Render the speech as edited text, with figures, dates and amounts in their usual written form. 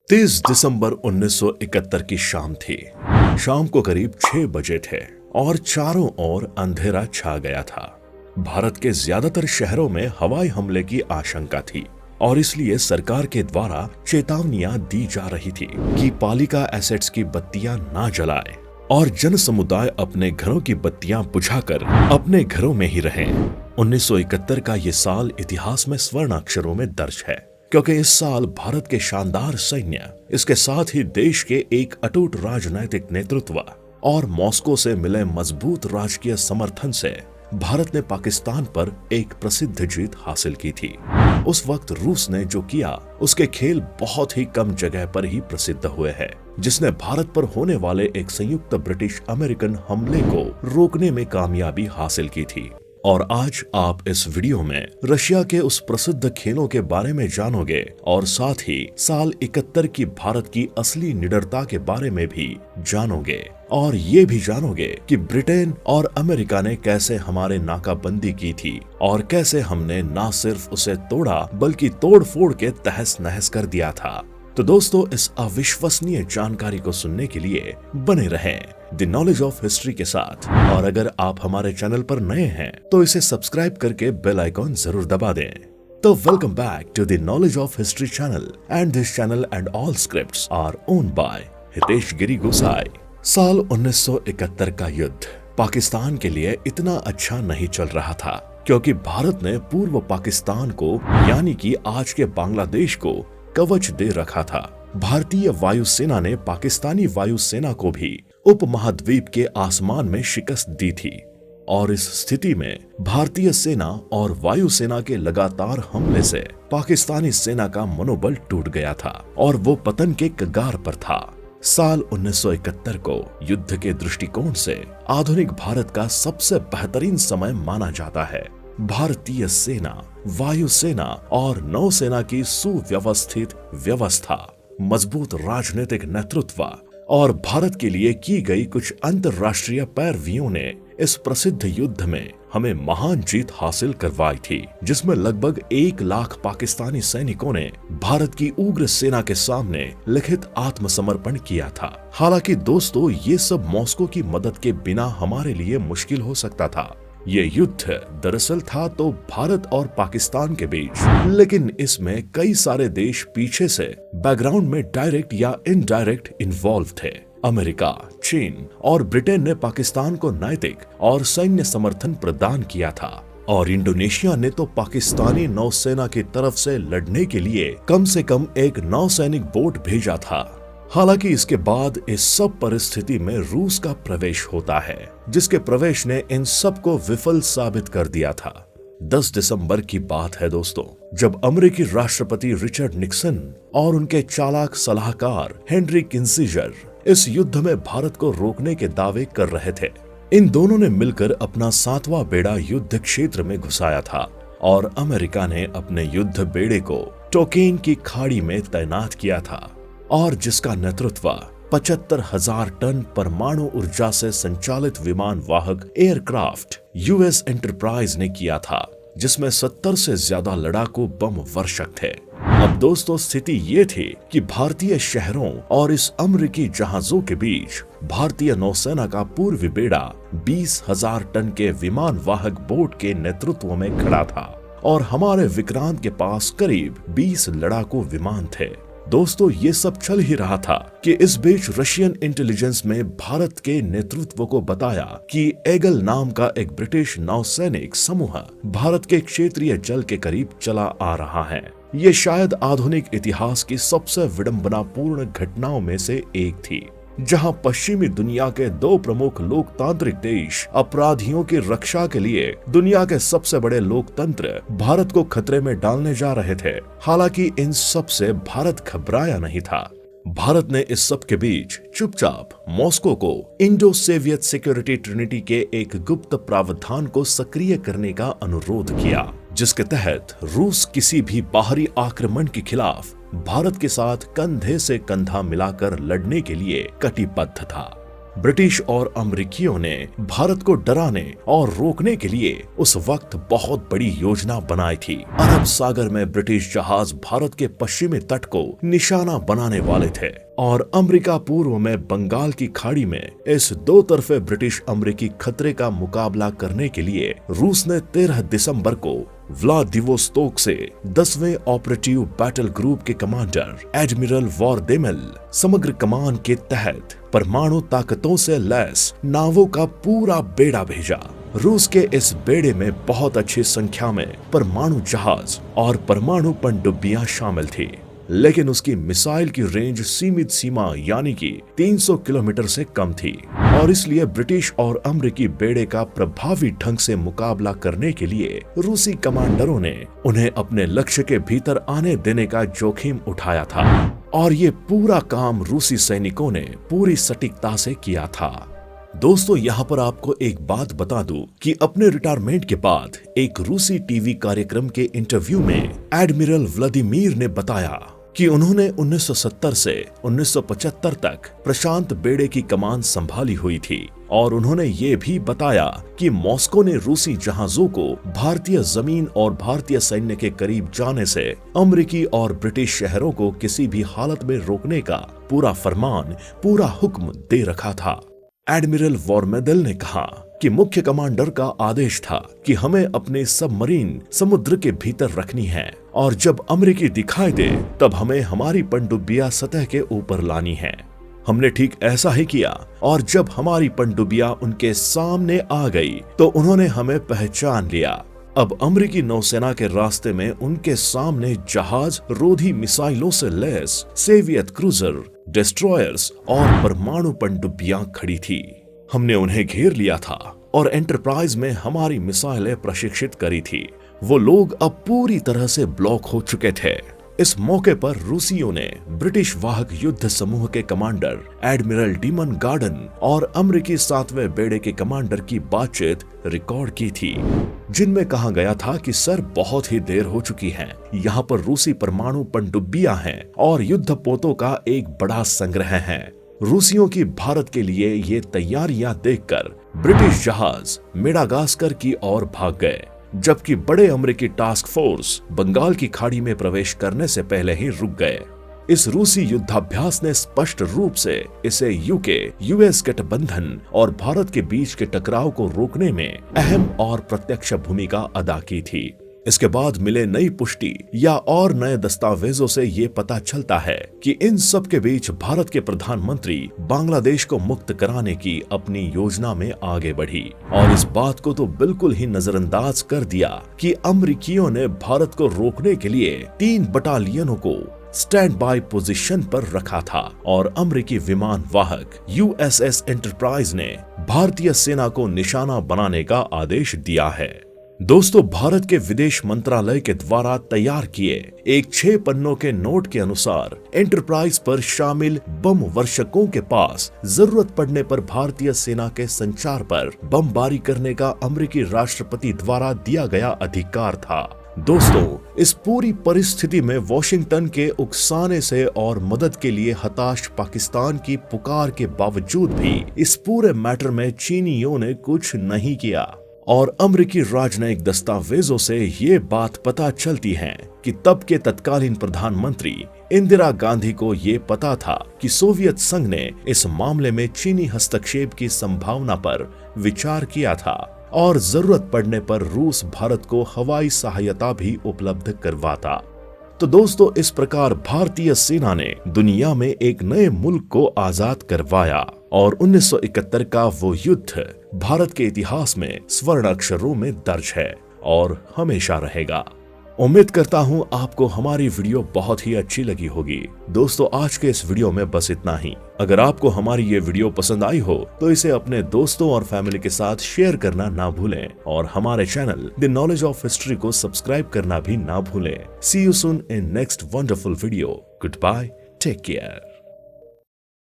30 दिसंबर 1971 की शाम थी। शाम को करीब 6 बजे थे और चारों ओर अंधेरा छा गया था। भारत के ज्यादातर शहरों में हवाई हमले की आशंका थी और इसलिए सरकार के द्वारा चेतावनियां दी जा रही थी कि पालिका एसेट्स की बत्तियां ना जलाए और जन समुदाय अपने घरों की बत्तियां बुझाकर अपने घरों में ही रहें। 1971 का ये साल इतिहास में स्वर्ण अक्षरों में दर्ज है, क्योंकि इस साल भारत के शानदार सैन्य, इसके साथ ही देश के एक अटूट राजनैतिक नेतृत्व और मॉस्को से मिले मजबूत राजकीय समर्थन से भारत ने पाकिस्तान पर एक प्रसिद्ध जीत हासिल की थी। उस वक्त रूस ने जो किया, उसके खेल बहुत ही कम जगह पर ही प्रसिद्ध हुए हैं, जिसने भारत पर होने वाले एक संयुक्त ब्रिटिश अमेरिकन हमले को रोकने में कामयाबी हासिल की थी। और आज आप इस वीडियो में रशिया के उस प्रसिद्ध खेलों के बारे में जानोगे और साथ ही साल 71 की भारत की असली निडरता के बारे में भी जानोगे और ये भी जानोगे कि ब्रिटेन और अमेरिका ने कैसे हमारे नाकाबंदी की थी और कैसे हमने न सिर्फ उसे तोड़ा बल्कि तोड़ फोड़ के तहस नहस कर दिया था। तो दोस्तों, इस अविश्वसनीय जानकारी को सुनने के लिए बने रहें द नॉलेज ऑफ हिस्ट्री के साथ। और अगर आप हमारे चैनल पर नए हैं तो इसे सब्सक्राइब करके बेल आइकॉन जरूर दबा दें। तो welcome back to the knowledge of history channel and this channel and all scripts are owned by Hitesh Giri Gosai. साल 1971 का युद्ध पाकिस्तान के लिए इतना अच्छा नहीं चल रहा था, क्योंकि भारत ने पूर्व पाकिस्तान को यानी कि आज के बांग्लादेश को कवच दे रखा था। भारतीय वायुसेना ने पाकिस्तानी वायुसेना को भी उपमहाद्वीप के आसमान में शिकस्त दी थी और इस स्थिति में भारतीय सेना और वायुसेना के लगातार हमले से पाकिस्तानी सेना का मनोबल टूट गया था और वो पतन के कगार पर था। साल 1971 को युद्ध के दृष्टिकोण से आधुनिक भारत का सबसे बेहतरीन समय माना जाता है। भारतीय सेना, वायुसेना और नौसेना की सुव्यवस्थित व्यवस्था, मजबूत राजनीतिक नेतृत्व और भारत के लिए की गई कुछ अंतर्राष्ट्रीय पैरवियों ने इस प्रसिद्ध युद्ध में हमें महान जीत हासिल करवाई थी, जिसमें लगभग 1 लाख पाकिस्तानी सैनिकों ने भारत की उग्र सेना के सामने लिखित आत्मसमर्पण किया था। हालांकि दोस्तों, ये सब मॉस्को की मदद के बिना हमारे लिए मुश्किल हो सकता था। ये युद्ध दरअसल था तो भारत और पाकिस्तान के बीच, लेकिन इसमें कई सारे देश पीछे से बैकग्राउंड में डायरेक्ट या इनडायरेक्ट इन्वॉल्व थे। अमेरिका, चीन और ब्रिटेन ने पाकिस्तान को नैतिक और सैन्य समर्थन प्रदान किया था और इंडोनेशिया ने तो पाकिस्तानी नौसेना की तरफ से लड़ने के लिए कम से कम एक नौसैनिक बोट भेजा था। हालांकि इसके बाद इस सब परिस्थिति में रूस का प्रवेश होता है, जिसके प्रवेश ने इन सब को विफल साबित कर दिया था। 10 दिसंबर की बात है दोस्तों, जब अमेरिकी राष्ट्रपति रिचर्ड निक्सन और उनके चालाक सलाहकार हेनरी किसिंजर इस युद्ध में भारत को रोकने के दावे कर रहे थे। इन दोनों ने मिलकर अपना 7वां बेड़ा युद्ध क्षेत्र में घुसाया था और अमेरिका ने अपने युद्ध बेड़े को टोकेन की खाड़ी में तैनात किया था और जिसका नेतृत्व 75,000 टन परमाणु ऊर्जा से संचालित विमान वाहक एयरक्राफ्ट यूएस एंटरप्राइज ने किया था, जिसमें 70 से ज्यादा लड़ाकू बम वर्षक थे। अब दोस्तों, स्थिति ये थी कि भारतीय शहरों और इस अमेरिकी जहाजों के बीच भारतीय नौसेना का पूर्वी बेड़ा 20,000 टन के विमान वाहक बोट के नेतृत्व में खड़ा था और हमारे विक्रांत के पास करीब 20 लड़ाकू विमान थे। दोस्तों, ये सब चल ही रहा था कि इस बीच रशियन इंटेलिजेंस में भारत के नेतृत्व को बताया कि एगल नाम का एक ब्रिटिश नौसैनिक समूह भारत के क्षेत्रीय जल के करीब चला आ रहा है। ये शायद आधुनिक इतिहास की सबसे विडंबनापूर्ण घटनाओं में से एक थी, जहां पश्चिमी दुनिया के 2 प्रमुख लोकतांत्रिक देश अपराधियों की रक्षा के लिए दुनिया के सबसे बड़े लोकतंत्र भारत को खतरे में डालने जा रहे थे। हालांकि इन सब से भारत घबराया नहीं था। भारत ने इस सब के बीच चुपचाप मॉस्को को इंडो सोवियत सिक्योरिटी ट्रिनिटी के एक गुप्त प्रावधान को सक्रिय करने का अनुरोध किया, जिसके तहत रूस किसी भी बाहरी आक्रमण के खिलाफ भारत के साथ कंधे से कंधा मिलाकर लड़ने के लिए कटिबद्ध था। ब्रिटिश और अमेरिकियों ने भारत को डराने और रोकने के लिए उस वक्त बहुत बड़ी योजना बनाई थी। अरब सागर में ब्रिटिश जहाज भारत के पश्चिमी तट को निशाना बनाने वाले थे और अमेरिका पूर्व में बंगाल की खाड़ी में इस दो तरफे ब्रिटिश अमेरिकी खतरे का मुकाबला करने के लिए रूस ने 13 दिसंबर को व्लादिवोस्तोक से 10वें ऑपरेटिव बैटल ग्रुप के कमांडर एडमिरल वॉरदेमेल समग्र कमान के तहत परमाणु ताकतों से लैस नावों का पूरा बेड़ा भेजा। रूस के इस बेड़े में बहुत अच्छी संख्या में परमाणु जहाज और परमाणु पनडुब्बियां शामिल थी, लेकिन उसकी मिसाइल की रेंज सीमित सीमा यानी कि 300 किलोमीटर से कम थी और इसलिए ब्रिटिश और अमेरिकी बेड़े का प्रभावी ढंग से मुकाबला करने के लिए रूसी कमांडरों ने उन्हें अपने लक्ष्य के भीतर आने देने का जोखिम उठाया था और ये पूरा काम रूसी सैनिकों ने पूरी सटीकता से किया था। दोस्तों, यहाँ पर आपको एक बात बता दूं कि अपने रिटायरमेंट के बाद एक रूसी टीवी कार्यक्रम के इंटरव्यू में एडमिरल व्लादिमीर ने बताया कि उन्होंने 1970 से 1975 तक प्रशांत बेड़े की कमान संभाली हुई थी और उन्होंने ये भी बताया कि मॉस्को ने रूसी जहाजों को भारतीय जमीन और भारतीय सैन्य के करीब जाने से अमेरिकी और ब्रिटिश शहरों को किसी भी हालत में रोकने का पूरा फरमान, पूरा हुक्म दे रखा था। एडमिरल वॉरमेदेल ने कहा कि मुख्य कमांडर का आदेश था कि हमें अपने सबमरीन समुद्र के भीतर रखनी है और जब अमेरिकी दिखाई दे तब हमें हमारी पनडुब्बियां सतह के ऊपर लानी है। हमने ठीक ऐसा ही किया और जब हमारी पनडुब्बियां उनके सामने आ गई तो उन्होंने हमें पहचान लिया। अब अमेरिकी नौसेना के रास्ते में उनके सामने जहाज रोधी मिसाइलों से लैस सोवियत क्रूजर, डिस्ट्रॉयर्स और परमाणु पनडुब्बियां खड़ी थी। हमने उन्हें घेर लिया था और एंटरप्राइज में हमारी मिसाइलें प्रशिक्षित करी थी। वो लोग अब पूरी तरह से ब्लॉक हो चुके थे। इस मौके पर रूसियों ने ब्रिटिश वाहक युद्ध समूह के कमांडर एडमिरल डीमन गार्डन और अमेरिकी 7वें बेड़े के कमांडर की बातचीत रिकॉर्ड की थी, जिनमें कहा गया था कि सर, बहुत ही देर हो चुकी है। यहाँ पर रूसी परमाणु पनडुब्बियां हैं और युद्धपोतों का एक बड़ा संग्रह है। रूसियों की भारत के लिए ये तैयारियां देखकर ब्रिटिश जहाज मेडागास्कर की ओर भाग गए, जबकि बड़े अमेरिकी टास्क फोर्स बंगाल की खाड़ी में प्रवेश करने से पहले ही रुक गए। इस रूसी युद्धाभ्यास ने स्पष्ट रूप से इसे यूके, यूएस गठबंधन और भारत के बीच के टकराव को रोकने में अहम और प्रत्यक्ष भूमिका अदा की थी। इसके बाद मिले नई पुष्टि या और नए दस्तावेजों से ये पता चलता है कि इन सब के बीच भारत के प्रधानमंत्री बांग्लादेश को मुक्त कराने की अपनी योजना में आगे बढ़ी और इस बात को तो बिल्कुल ही नजरअंदाज कर दिया कि अमेरिकियों ने भारत को रोकने के लिए 3 बटालियनों को स्टैंड बाय पोजीशन पर रखा था और अमेरिकी विमान वाहक यूएसएस एंटरप्राइज ने भारतीय सेना को निशाना बनाने का आदेश दिया है। दोस्तों, भारत के विदेश मंत्रालय के द्वारा तैयार किए एक 6 पन्नों के नोट के अनुसार एंटरप्राइज पर शामिल बम वर्षकों के पास जरूरत पड़ने पर भारतीय सेना के संचार पर बमबारी करने का अमेरिकी राष्ट्रपति द्वारा दिया गया अधिकार था। दोस्तों, इस पूरी परिस्थिति में वॉशिंगटन के उकसाने से और मदद के लिए हताश पाकिस्तान की पुकार के बावजूद भी इस पूरे मैटर में चीनियों ने कुछ नहीं किया और अमेरिकी राजनयिक दस्तावेजों से ये बात पता चलती है कि तब के तत्कालीन प्रधानमंत्री इंदिरा गांधी को ये पता था कि सोवियत संघ ने इस मामले में चीनी हस्तक्षेप की संभावना पर विचार किया था और जरूरत पड़ने पर रूस भारत को हवाई सहायता भी उपलब्ध करवाता। तो दोस्तों, इस प्रकार भारतीय सेना ने दुनिया में एक नए मुल्क को आजाद करवाया और 1971 का वो युद्ध भारत के इतिहास में स्वर्ण अक्षरों में दर्ज है और हमेशा रहेगा। उम्मीद करता हूँ आपको हमारी वीडियो बहुत ही अच्छी लगी होगी। दोस्तों, आज के इस वीडियो में बस इतना ही। अगर आपको हमारी ये वीडियो पसंद आई हो तो इसे अपने दोस्तों और फैमिली के साथ शेयर करना ना भूलें और हमारे channel the knowledge of history को सब्सक्राइब करना भी ना भूलें। See you soon in next wonderful video. Good bye, take care.